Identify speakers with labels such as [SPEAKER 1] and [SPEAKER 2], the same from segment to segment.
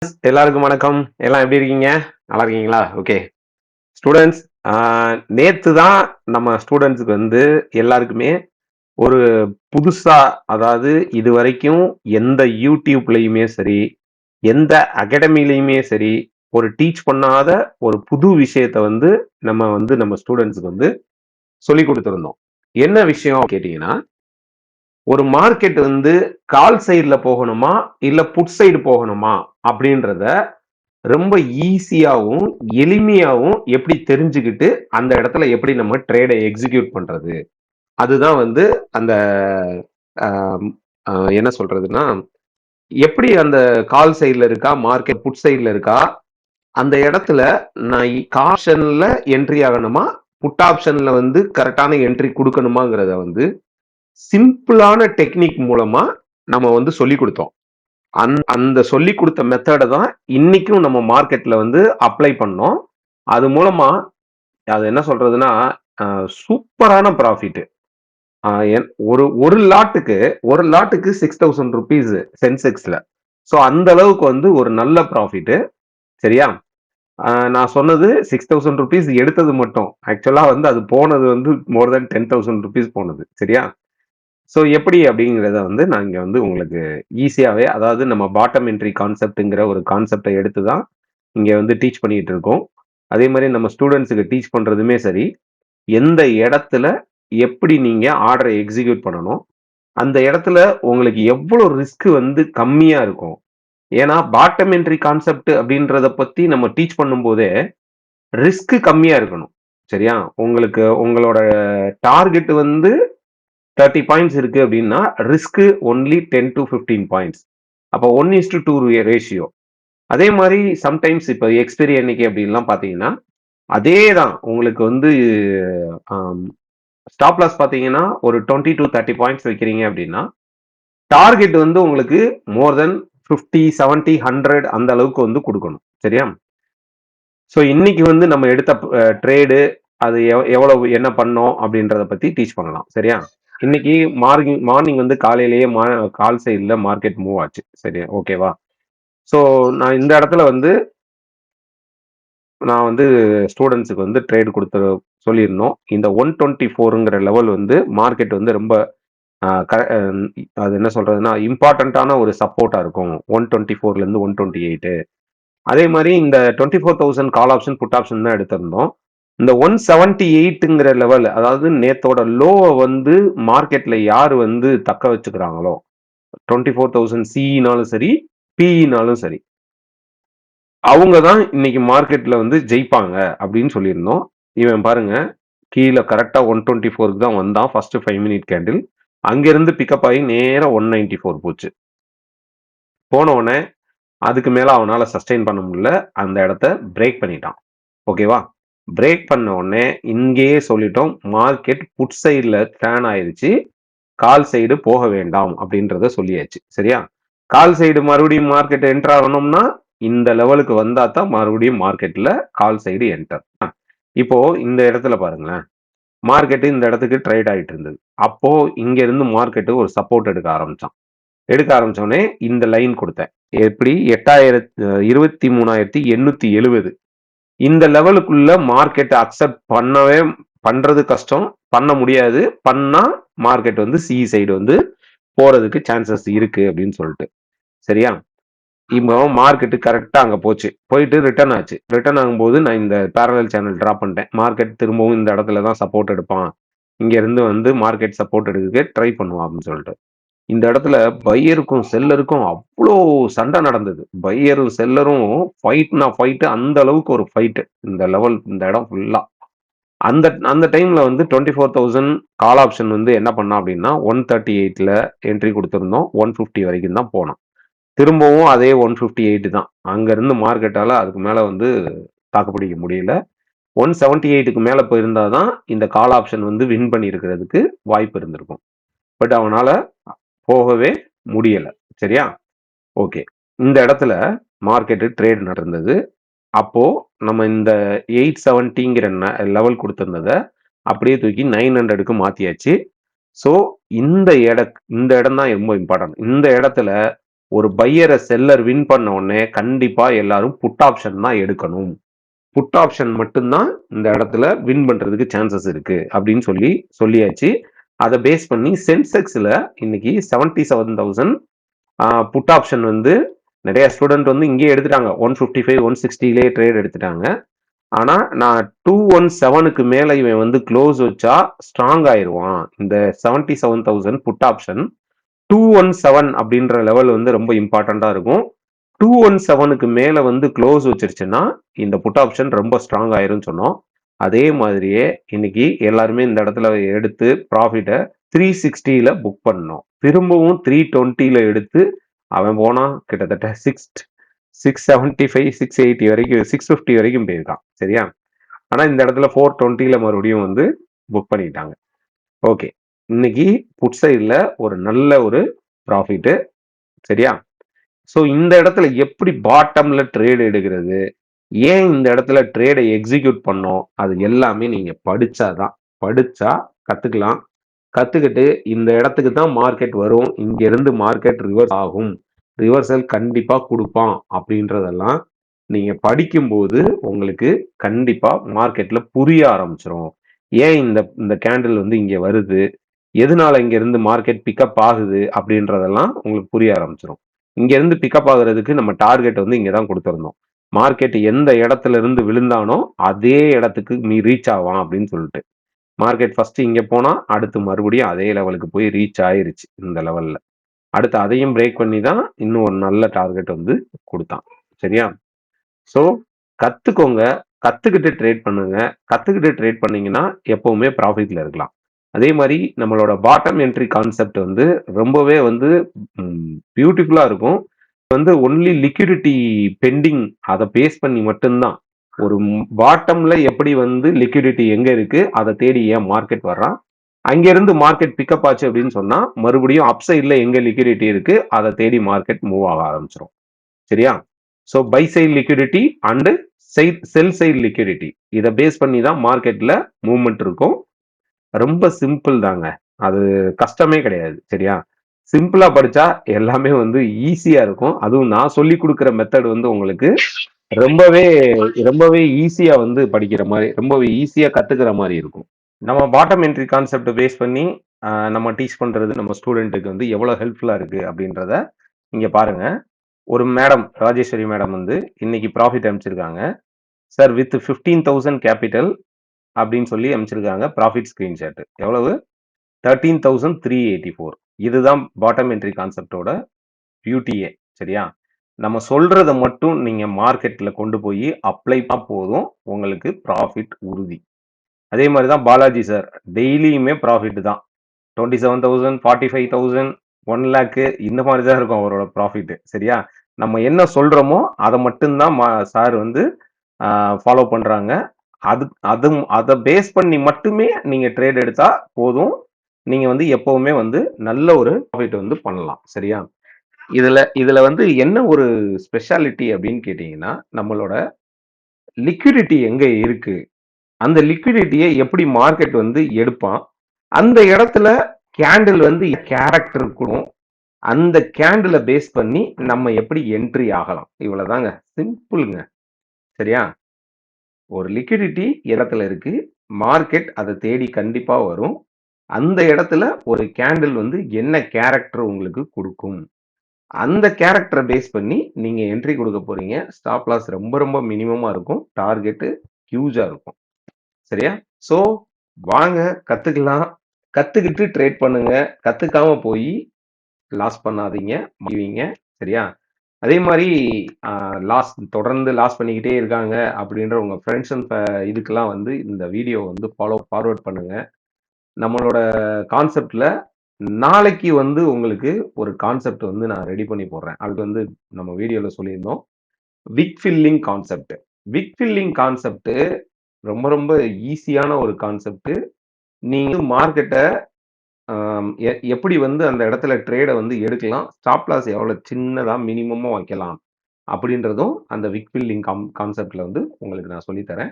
[SPEAKER 1] எல்லாருக்கும் வணக்கம். எல்லாம் எப்படி இருக்கீங்க? நல்லா இருக்கீங்களா? ஓகே. ஸ்டூடண்ட்ஸ், ஆ நேத்து தான் நம்ம ஸ்டூடண்ட்ஸ்க்கு வந்து எல்லாருக்குமே ஒரு புதுசா, அதாவது இதுவரைக்கும் எந்த YouTubeலயுமே சரி, எந்த அகாடமிலயுமே சரி, ஒரு டீச் பண்ணாத ஒரு புது விஷயத்த வந்து நம்ம ஸ்டூடண்ட்ஸ்க்கு வந்து சொல்லிக் குடுத்திருந்தோம். என்ன விஷயம் கேட்டீங்கன்னா, ஒரு மார்க்கெட் வந்து கால் சைடுல போகணுமா? இல்ல புட் சைடு போகணுமா? அப்படின்றத ரொம்ப ஈஸியாவும், எளிமையாவும் எப்படி தெரிஞ்சுக்கிட்டு, அந்த இடத்துல எப்படி நம்ம ட்ரேட எக்ஸிக்யூட் பண்றது? அதுதான் வந்து அந்த அம் அ என்ன சொல்றதுன்னா, எப்படி அந்த கால் சைட்ல இருக்கா? மார்க்கெட் புட் சைட்ல இருக்கா? அந்த இடத்துல நான் காஷன்ல என்ட்ரி ஆகணுமா? புட் ஆப்ஷன்ல வந்து கரெக்ட்டான என்ட்ரி குடுக்கணுமாங்கிறத வந்து, சிம்பிளான டெக்னிக் மூலமா நம்ம வந்து சொல்லிக் குடுத்தோம். அந்த சொல்லிக் குடுத்த மெத்தட தான் இன்னைக்கும் நம்ம மார்க்கெட்ல வந்து அப்ளை பண்ணோம். அது மூலமா அது என்ன சொல்றதுன்னா, அ சூப்பரான ப்ராஃபிட். அ என் ஒரு ஒரு லாட்டுக்கு ஒரு லாட்டுக்கு ₹6000 சென்செக்ஸ்ல. ஸோ அந்த அளவுக்கு வந்து ஒரு நல்ல ப்ராஃபிட். சரியா? நான் சொன்னது ₹6000 எடுத்தது மட்டும். ஆக்சுவலா வந்து அது போனது வந்து மோர் தென் ₹10,000 போனது. சரியா? ஸோ எப்படி அப்படிங்கிறத வந்து நான் இங்க வந்து உங்களுக்கு ஈஸியாவே, அதாவது நம்ம பாட்டம் என்ட்ரி கான்செப்ட்ங்கிற ஒரு கான்செப்ட்ட எடுத்து தான் இங்க வந்து டீச் பண்ணிட்டு இருக்கோம். அதே மாரி நம்ம ஸ்டூடண்ட்ஸ்க்கு டீச் பண்றதுமே சரி, எந்த இடத்துல எப்படி நீங்க ஆர்டர எக்ஸிக்யூட் பண்ணணும்? அந்த இடத்துல உங்களுக்கு எவ்வளோ ரிஸ்க் வந்து கம்மியா இருக்கும்? ஏன்னா, பாட்டம் என்ட்ரி கான்செப்ட் அப்படின்றத பத்தி நம்ம டீச் பண்ணும்போதே, ரிஸ்க் கம்மியா இருக்கணும். சரியா? உங்களுக்கு உங்களோட டார்கெட் வந்து 30 பாயிண்ட்ஸ் இருக்கு அப்படின்னா, ரிஸ்க் ஒன்லி 10 டூ 15 பாயிண்ட்ஸ். அப்போ 1:2 ரேஷியோ. அதே மாரி சம்டைம்ஸ் இப்ப எக்ஸ்பைரி அன்னைக்கு அப்படின்லாம் பார்த்தீங்கன்னா, அதே தான் உங்களுக்கு வந்து அம் ஸ்டாப் லாஸ் பார்த்தீங்கன்னா, ஒரு 20 டூ 30 பாயிண்ட்ஸ் வைக்கிறீங்க அப்படின்னா, டார்கெட் வந்து உங்களுக்கு மோர் தென் 50, 70, 100 அந்த அளவுக்கு வந்து குடுக்கணும். சரியா? ஸோ இன்னைக்கு வந்து நம்ம எடுத்த ட்ரேடு அது எவ்வளவு என்ன பண்ணோம் அப்படின்றத பத்தி டீச் பண்ணலாம். சரியா? இன்னைக்கு மார்னிங் மார்னிங் வந்து காலையிலேயே கால் சைடுல மார்க்கெட் மூவ் ஆச்சு. சரி, ஓகேவா? ஸோ நான் இந்த இடத்துல வந்து நான் வந்து ஸ்டூடண்ட்ஸ்க்கு வந்து ட்ரேட் குடுத்து சொல்லியிருந்தோம். இந்த 124ங்கிற லெவல் வந்து மார்க்கெட் வந்து ரொம்ப அ க அ அது என்ன சொல்றதுன்னா, இம்பார்ட்டன்ட்டான ஒரு சப்போர்ட்டா இருக்கும். 124லேருந்து 128. அதே மாரி இந்த 24,000 கால் ஆப்ஷன், புட் ஆப்ஷன் தான் எடுத்திருந்தோம். இந்த 178ங்கிற லெவல், அதாவது நேத்தோட லோவ வந்து மார்க்கெட்ல யாரு வந்து தக்க வச்சுக்கிறாங்களோ, 24,000 சிஇனாலும் சரி, பிஇனாலும் சரி, அவங்க தான் இன்னைக்கு மார்க்கெட்ல வந்து ஜெயிப்பாங்க அப்படின்னு சொல்லியிருந்தோம். இவன் பாருங்க, கீழ கரெக்ட்டா 124க்கு தான் வந்தான். First 5 minute candle. அங்கிருந்து பிக்கப் ஆயி நேரா 194 போச்சு. போன உடனே அதுக்கு மேல அவனால சஸ்டெயின் பண்ண முடியல. அந்த இடத்த பிரேக் பண்ணிட்டான். ஓகேவா? பிரேக் பண்ண உடனே இங்கேயே சொல்லிட்டோம். மார்க்கெட் புட் சைடுல டர்ன் ஆயிருச்சு. கால் சைடு போக வேண்டாம் அப்படின்றத சொல்லியாச்சு. சரியா? கால் சைடு மறுபடியும் மார்க்கெட் என்டர் ஆகணும்னா, இந்த லெவலுக்கு வந்தா தான் மறுபடியும் மார்க்கெட்ல கால் சைடு என்டர். இப்போ இந்த இடத்துல பாருங்களேன். மார்க்கெட் இந்த இடத்துக்கு ட்ரேட் ஆயிட்டு இருந்தது. அப்போ இங்க இருந்து மார்க்கெட் ஒரு சப்போர்ட் எடுக்க ஆரம்பிச்சான். எடுக்க ஆரம்பிச்ச உடனே இந்த லைன் குடுத்தேன். எப்படி 23,870 இந்த லெவலுக்குள்ள மார்க்கெட் அக்செப்ட் பண்றது கஷ்டம். பண்ண முடியாது. பண்ணா மார்க்கெட் வந்து சி சைடு வந்து போறதுக்கு சான்சஸ் இருக்கு அப்படின்னு சொல்லிட்டு. சரியா? இப்போ மார்க்கெட் கரெக்ட்டா அங்க போச்சு. போயிட்டு ரிட்டர்ன் ஆச்சு. ரிட்டர்ன் ஆகும்போது நான் இந்த பேரலல் சேனல் டிரா பண்ணிட்டேன். மார்க்கெட் திரும்பவும் இந்த இடத்துல தான் சப்போர்ட் எடுப்பான். இங்க இருந்து வந்து மார்க்கெட் சப்போர்ட் எடுக்க ட்ரை பண்ணுவான் அப்படின்னு சொல்லிட்டு. இந்த இடத்துல பையருக்கும், செல்லருக்கும் அவ்ளோ சண்டை நடந்தது. பையரும், செல்லரும் ஃபைட்னா ஃபைட், அந்த அளவுக்கு ஒரு ஃபைட். இந்த லெவல் இந்த இடம் ஃபுல்லா. அந்த அந்த டைம்ல வந்து 24,000 கால் ஆப்ஷன் வந்து என்ன பண்ணான் அப்படின்னா, 138ல என்ட்ரி குடுத்திருந்தோம். 150 வரைக்கும் தான் போனான். திரும்பவும் அதே 158 தான். அங்க இருந்து மார்க்கெட்டால அதுக்கு மேல வந்து தாக்கு பிடிக்க முடியல. 178க்கு மேல போயிருந்தா தான் இந்த கால் ஆப்ஷன் வந்து வின் பண்ணியிருக்கிறதுக்கு வாய்ப்பு இருந்திருக்கும். பட் அவனால போகவே முடியல. சரியா? ஓகே. இந்த இடத்துல மார்க்கெட் ட்ரேட் நடந்தது. அப்போ நம்ம இந்த 870ங்கிற லெவல் குடுத்திருந்தத அப்படியே தூக்கி 900க்கு மாத்தியாச்சு. ஸோ இந்த இடம் தான் ரொம்ப இம்பார்ட்டன்ட். இந்த இடத்துல ஒரு பையரை செல்லர் வின் பண்ண உடனே கண்டிப்பா எல்லாரும் புட் ஆப்ஷன் தான் எடுக்கணும். புட் ஆப்ஷன் மட்டும்தான் இந்த இடத்துல வின் பண்றதுக்கு சான்சஸ் இருக்கு அப்படின்னு சொல்லியாச்சு. அதை பேஸ் பண்ணி சென்செக்ஸ்ல இன்னைக்கு 77,000 புட் ஆப்ஷன் வந்து நிறைய ஸ்டூடெண்ட் வந்து இங்கேயே எடுத்துட்டாங்க. 155 160லேயே ட்ரேட் எடுத்துட்டாங்க. ஆனா நான் 217க்கு மேல இவன் வந்து க்ளோஸ் வச்சா ஸ்ட்ராங் ஆயிருவான். இந்த 77,000 புட் ஆப்ஷன் 217 அப்படின்ற லெவல் வந்து ரொம்ப இம்பார்ட்டண்டா இருக்கும். 217க்கு மேல வந்து க்ளோஸ் வச்சிருச்சுன்னா இந்த புட் ஆப்ஷன் ரொம்ப ஸ்ட்ராங் ஆயிரும்னு சொன்னோம். அதே மாதிரியே இன்னைக்கு எல்லாருமே இந்த இடத்துல எடுத்து ப்ராஃபிட்டை 360ல புக் பண்ணோம். திரும்பவும் 320ல எடுத்து அவன் போனா கிட்டத்தட்ட 675 680 வரைக்கும் 650 வரைக்கும் போயிருக்கான். சரியா? ஆனா இந்த இடத்துல 420ல மறுபடியும் வந்து புக் பண்ணிட்டாங்க. ஓகே, இன்னைக்கு புட் சைட்ல ஒரு நல்ல ஒரு ப்ராஃபிட். சரியா? ஸோ இந்த இடத்துல எப்படி பாட்டம்ல ட்ரேட் எடுக்கிறது, ஏன் இந்த இடத்துல ட்ரேடை எக்ஸிக்யூட் பண்ணோம், அது எல்லாமே நீங்க படிச்சாதான். படிச்சா கத்துக்கலாம். கத்துக்கிட்டு இந்த இடத்துக்கு தான் மார்க்கெட் வரும், இங்க இருந்து மார்க்கெட் ரிவர்ஸ் ஆகும், ரிவர்சல் கண்டிப்பா கொடுப்பான் அப்படின்றதெல்லாம் நீங்க படிக்கும்போது உங்களுக்கு கண்டிப்பா மார்க்கெட்ல புரிய ஆரம்பிச்சிடும். ஏன் இந்த இந்த கேண்டில் வந்து இங்க வருது, எதனால இங்க இருந்து மார்க்கெட் பிக்கப் ஆகுது அப்படின்றதெல்லாம் உங்களுக்கு புரிய ஆரம்பிச்சிடும். இங்க இருந்து பிக்கப் ஆகுறதுக்கு நம்ம டார்கெட் வந்து இங்க தான் கொடுத்துருந்தோம். மார்க்கெட் எந்த இடத்துல இருந்து விழுந்தானோ அதே இடத்துக்கு நீ ரீச் ஆவான் அப்படின்னு சொல்லிட்டு. மார்க்கெட் ஃபர்ஸ்ட் இங்க போனா அடுத்து மறுபடியும் அதே லெவலுக்கு போய் ரீச் ஆயிருச்சு இந்த லெவல்ல. அடுத்து அதையும் பிரேக் பண்ணி தான் இன்னும் ஒரு நல்ல டார்கெட் வந்து கொடுத்தான். சரியா? ஸோ கத்துக்கோங்க, கத்துக்கிட்டு ட்ரேட் பண்ணுங்க. கத்துக்கிட்டு ட்ரேட் பண்ணீங்கன்னா எப்பவுமே ப்ராஃபிட்ல இருக்கலாம். அதே மாதிரி நம்மளோட பாட்டம் என்ட்ரி கான்செப்ட் வந்து ரொம்பவே வந்து பியூட்டிஃபுல்லா இருக்கும். வந்து ஒன்லி லிக்விடிட்டி பெண்டிங் அதை பேஸ் பண்ணி மட்டும்தான். ஒரு பாட்டம்ல எப்படி வந்து லிக்விடிட்டி எங்க இருக்கு அதை தேடி ஏன் மார்க்கெட் வர்றான், அங்கிருந்து மார்க்கெட் பிக்கப் ஆச்சு அப்படின்னு சொன்னா மறுபடியும் அப்சைட்ல எங்க லிக்விடிட்டி இருக்கு அதை தேடி மார்க்கெட் மூவ் ஆக ஆரம்பிச்சிடும். சரியா? So buy side liquidity and sell side liquidity இதை பேஸ் பண்ணி தான் மார்க்கெட்ல மூவ்மெண்ட் இருக்கும். ரொம்ப சிம்பிள் தாங்க, அது கஷ்டமே கிடையாது. சரியா? சிம்பிளா படிச்சா எல்லாமே வந்து ஈஸியா இருக்கும். அதுவும் நான் சொல்லி கொடுக்குற மெத்தட் வந்து உங்களுக்கு ரொம்பவே ரொம்பவே ஈஸியா வந்து படிக்கிற மாதிரி, ரொம்பவே ஈஸியா கத்துக்கிற மாதிரி இருக்கும். நம்ம பாட்டம் என்ட்ரி கான்செப்ட் பேஸ் பண்ணி நம்ம டீச் பண்றது நம்ம ஸ்டூடெண்ட்டுக்கு வந்து எவ்வளவு ஹெல்ப்ஃபுல்லா இருக்கு அப்படின்றத இங்க பாருங்க. ஒரு மேடம், ராஜேஸ்வரி மேடம் வந்து இன்னைக்கு ப்ராஃபிட் அமைச்சிருக்காங்க. சார் வித் 15,000 கேபிட்டல் அப்படின்னு சொல்லி அமைச்சிருக்காங்க. ப்ராஃபிட் ஸ்கிரீன்ஷாட் எவ்வளவு? 13,384. இதுதான் பாட்டம் என்ட்ரி கான்செப்டோட பியூட்டியே. சரியா? நம்ம சொல்றத மட்டும் நீங்க மார்க்கெட்ல கொண்டு போய் அப்ளை பண்ணா போதும், உங்களுக்கு ப்ராஃபிட் உறுதி. அதே மாதிரி தான் பாலாஜி சார், டெய்லியுமே ப்ராஃபிட் தான். 27,000 45,000 1 lakh இந்த மாதிரி தான் இருக்கும் அவரோட ப்ராஃபிட். சரியா? நம்ம என்ன சொல்றோமோ அதை மட்டும்தான் சார் வந்து ஃபாலோ பண்றாங்க. அது அதை பேஸ் பண்ணி மட்டுமே நீங்க ட்ரேட் எடுத்தா போதும், நீங்க வந்து எப்பவுமே வந்து நல்ல ஒரு ப்ராஃபிட் வந்து பண்ணலாம். சரியா? இதுல வந்து என்ன ஒரு ஸ்பெஷாலிட்டி அப்படின்னு கேட்டீங்கன்னா, நம்மளோட லிக்விடிட்டி எங்க இருக்கு, அந்த லிக்விடிட்டியை எப்படி மார்க்கெட் வந்து எடுப்பான், அந்த இடத்துல கேண்டில் வந்து கேரக்டர் இருக்கும், அந்த கேண்டில பேஸ் பண்ணி நம்ம எப்படி என்ட்ரி ஆகலாம். இவ்வளவுதாங்க, சிம்பிளுங்க. சரியா? ஒரு லிக்விடிட்டி இடத்துல இருக்கு, மார்க்கெட் அதை தேடி கண்டிப்பா வரும். அந்த இடத்துல ஒரு கேண்டில் வந்து என்ன கேரக்டர் உங்களுக்கு கொடுக்கும், அந்த கேரக்டரை பேஸ் பண்ணி நீங்க என்ட்ரி கொடுக்க போறீங்க. ஸ்டாப் லாஸ் ரொம்ப ரொம்ப மினிமமா இருக்கும், டார்கெட் ஹியூஜா இருக்கும். சரியா? ஸோ வாங்க கத்துக்கலாம், கத்துக்கிட்டு ட்ரேட் பண்ணுங்க. கத்துக்காம போய் லாஸ் பண்ணாதீங்க, மாட்டீங்க. சரியா? அதே மாதிரி லாஸ் தொடர்ந்து லாஸ் பண்ணிக்கிட்டே இருக்காங்க அப்படின்ற உங்க ஃப்ரெண்ட்ஸ் அண்ட் இதுக்கெல்லாம் வந்து இந்த வீடியோ வந்து ஃபார்வர்ட் பண்ணுங்க. நம்மளோட கான்செப்ட்ல நாளைக்கு வந்து உங்களுக்கு ஒரு கான்செப்ட் வந்து நான் ரெடி பண்ணி போடுறேன். அது வந்து நம்ம வீடியோல சொல்லியிருந்தோம். விக் ஃபில்லிங் கான்செப்ட். விக் ஃபில்லிங் கான்செப்ட் ரொம்ப ரொம்ப ஈஸியான ஒரு கான்செப்ட். நீங்க மார்க்கெட்டை எப்படி வந்து அந்த இடத்துல ட்ரேடை வந்து எடுக்கலாம், ஸ்டாப் லாஸ் எவ்வளவு சின்னதா மினிமமா வைக்கலாம் அப்படின்றதும் அந்த விக் ஃபில்லிங் கான்செப்ட்ல வந்து உங்களுக்கு நான் சொல்லி தரேன்.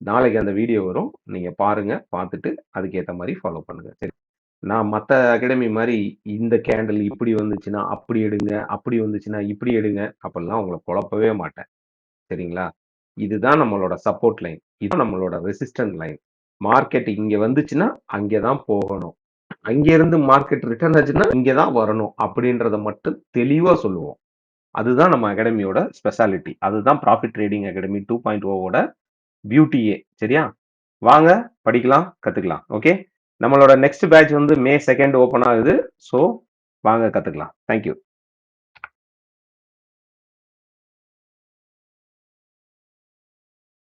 [SPEAKER 1] நாளைக்கு அந்த வீடியோ வரும், நீங்க பாருங்க. பார்த்துட்டு அதுக்கேற்ற மாதிரி ஃபாலோ பண்ணுங்க. சரி. நான் மத்த அகாடமி மாரி, இந்த கேண்டில் இப்படி வந்துச்சுன்னா, அப்படி எடுங்க. அப்படி வந்துச்சுன்னா, இப்படி எடுங்க. அப்படிலாம் உங்கள குழப்பவே மாட்டேன். சரிங்களா? இதுதான் நம்மளோட சப்போர்ட் லைன். இதுதான் நம்மளோட ரெசிஸ்டன்ட் லைன். மார்க்கெட் இங்க வந்துச்சுன்னா, அங்க தான் போகணும். அங்கேருந்து மார்க்கெட் ரிட்டர்ன் ஆச்சுன்னா, இங்க தான் வரணும். அப்படின்றத மட்டும் தெளிவா சொல்லுவோம். அதுதான் நம்ம அகாடமியோட ஸ்பெஷாலிட்டி. அதுதான் ப்ராஃபிட் ட்ரேடிங் அகாடமி 2.0 ஓட பியூட்டியே. சரியா? வாங்க படிக்கலாம், கத்துக்கலாம். ஓகே. நம்மளோட நெக்ஸ்ட் பேட்ச் வந்து மே 2 ஓப்பன் ஆகுது. ஸோ வாங்க கத்துக்கலாம். Thank you.